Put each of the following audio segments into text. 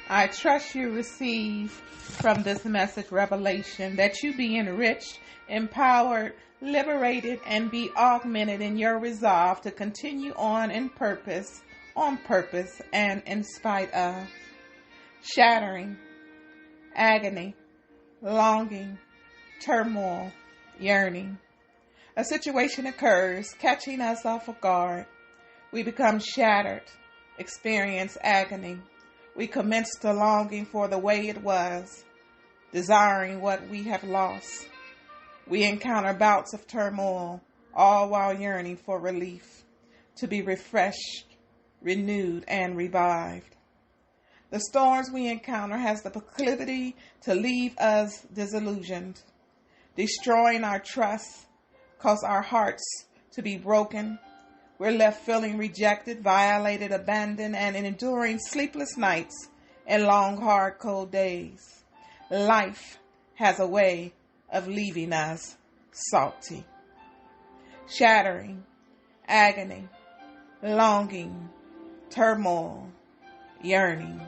I trust you receive from this message revelation that you be enriched, empowered, liberated, and be augmented in your resolve to continue on purpose, and in spite of shattering, agony, longing, turmoil, yearning. A situation occurs, catching us off guard. We become shattered, experience agony. We commence to longing for the way it was, desiring what we have lost. We encounter bouts of turmoil, all while yearning for relief, to be refreshed, renewed, and revived. The storms we encounter has the proclivity to leave us disillusioned, destroying our trust, cause our hearts to be broken. We're left feeling rejected, violated, abandoned, and enduring sleepless nights and long, hard, cold days. Life has a way of leaving us salty. Shattering, agony, longing, turmoil, yearning.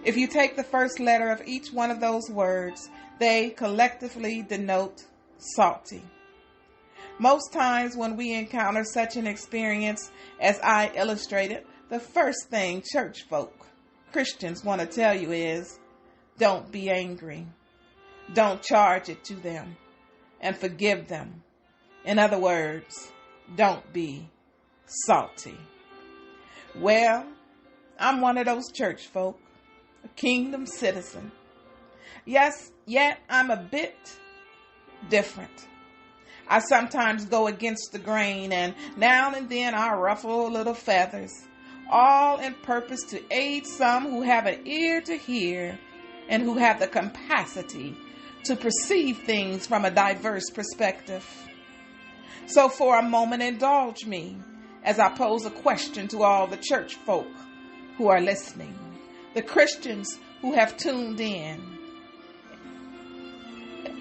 If you take the first letter of each one of those words, they collectively denote salty. Most times when we encounter such an experience as I illustrated, the first thing church folk, Christians, want to tell you is, don't be angry. Don't charge it to them and forgive them. In other words, don't be salty. Well, I'm one of those church folk, a kingdom citizen. Yes, yet I'm a bit different. I sometimes go against the grain, and now and then I ruffle little feathers, all in purpose to aid some who have an ear to hear and who have the capacity to perceive things from a diverse perspective. So for a moment, indulge me as I pose a question to all the church folk who are listening, the Christians who have tuned in.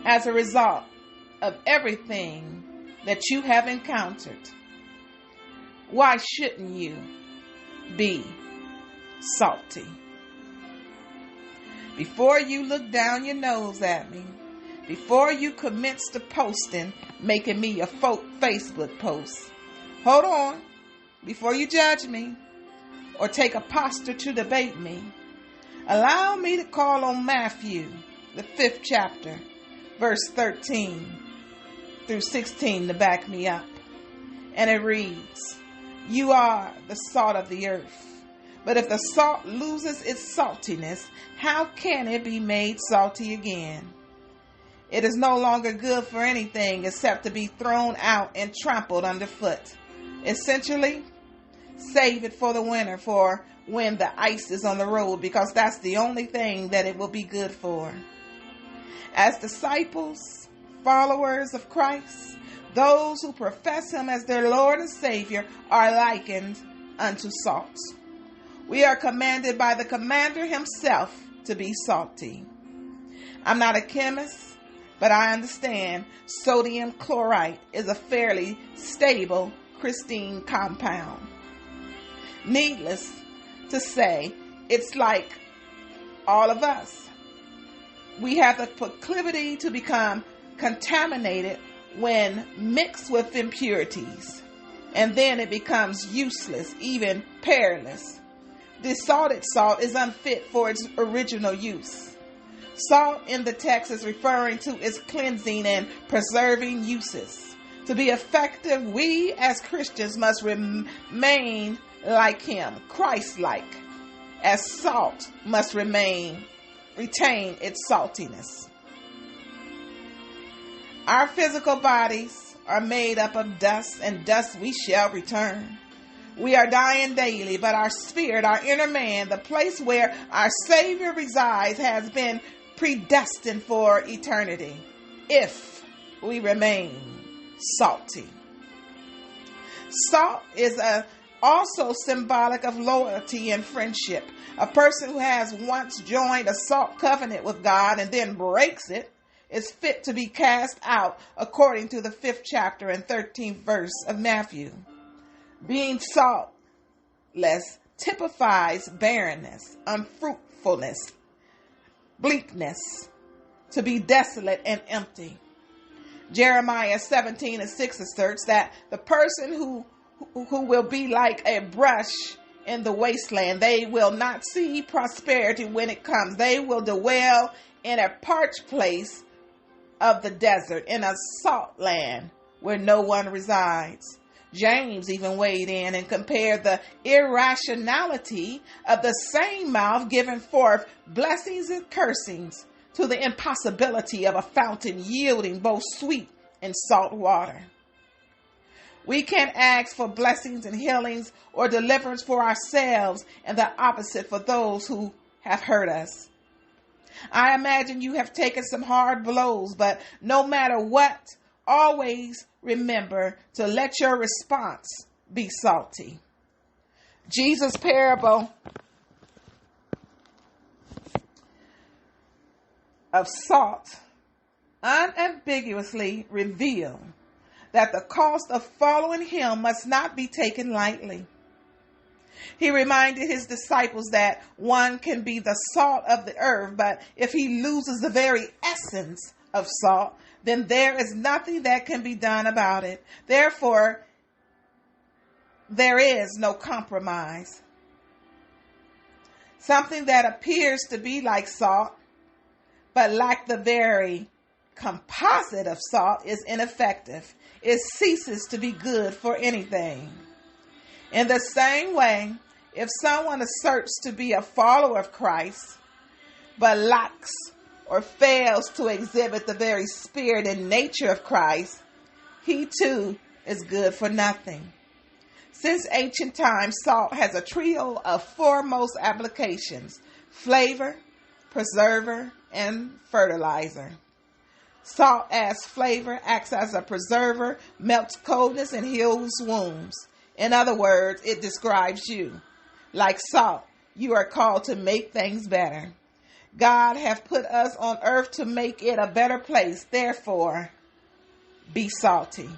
As a result of everything that you have encountered, why shouldn't you be salty? Before you look down your nose at me, before you commence to posting, making me a Facebook post, hold on, before you judge me or take a posture to debate me, allow me to call on Matthew, the 5th chapter, verse 13 through 16 to back me up. And it reads, "You are the salt of the earth. But if the salt loses its saltiness, how can it be made salty again? It is no longer good for anything except to be thrown out and trampled underfoot. Essentially, save it for the winter, for when the ice is on the road, because that's the only thing that it will be good for." As disciples, followers of Christ, those who profess Him as their Lord and Savior are likened unto salt. We are commanded by the commander himself to be salty. I'm not a chemist, but I understand sodium chloride is a fairly stable, crystalline compound. Needless to say, it's like all of us. We have the proclivity to become contaminated when mixed with impurities, and then it becomes useless, even perilous. Desalted salt is unfit for its original use. Salt in the text is referring to its cleansing and preserving uses. To be effective, we as Christians must remain like Him, Christ-like, as salt must retain its saltiness. Our physical bodies are made up of dust, and dust we shall return. We are dying daily, but our spirit, our inner man, the place where our Savior resides, has been predestined for eternity, if we remain salty. Salt is also symbolic of loyalty and friendship. A person who has once joined a salt covenant with God and then breaks it is fit to be cast out, according to the 5th chapter and 13th verse of Matthew. Being saltless typifies barrenness, unfruitfulness, bleakness, to be desolate and empty. Jeremiah 17:6 asserts that the person who will be like a brush in the wasteland. They will not see prosperity when it comes. They will dwell in a parched place of the desert, in a salt land where no one resides. James even weighed in and compared the irrationality of the same mouth giving forth blessings and cursings to the impossibility of a fountain yielding both sweet and salt water. We can't ask for blessings and healings or deliverance for ourselves and the opposite for those who have hurt us. I imagine you have taken some hard blows, but no matter what, always remember to let your response be salty. Jesus' parable of salt unambiguously reveal that the cost of following him must not be taken lightly. He reminded his disciples that one can be the salt of the earth, but if he loses the very essence of salt, then there is nothing that can be done about it. Therefore, there is no compromise. Something that appears to be like salt, but like the very composite of salt, is ineffective. It ceases to be good for anything. In the same way, if someone asserts to be a follower of Christ, but lacks or fails to exhibit the very spirit and nature of Christ, he too is good for nothing. Since ancient times, salt has a trio of foremost applications: flavor, preserver, and fertilizer. Salt as flavor acts as a preserver, melts coldness, and heals wounds. In other words, it describes you. Like salt, you are called to make things better. God has put us on earth to make it a better place. Therefore, be salty.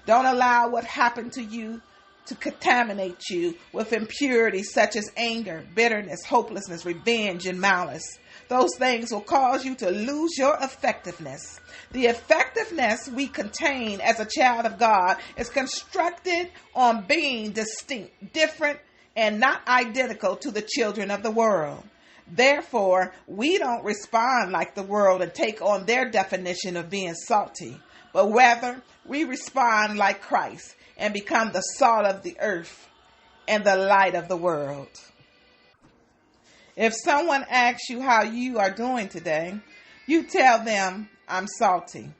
Don't allow what happened to you to contaminate you with impurities such as anger, bitterness, hopelessness, revenge, and malice. Those things will cause you to lose your effectiveness. The effectiveness we contain as a child of God is constructed on being distinct, different, and not identical to the children of the world. Therefore, we don't respond like the world and take on their definition of being salty, but rather we respond like Christ and become the salt of the earth and the light of the world. If someone asks you how you are doing today, you tell them, "I'm salty."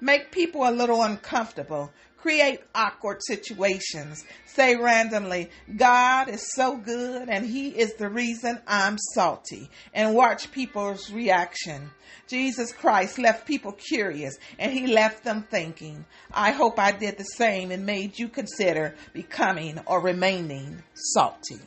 Make people a little uncomfortable. Create awkward situations. Say randomly, "God is so good and he is the reason I'm salty." And watch people's reaction. Jesus Christ left people curious and he left them thinking. I hope I did the same and made you consider becoming or remaining salty.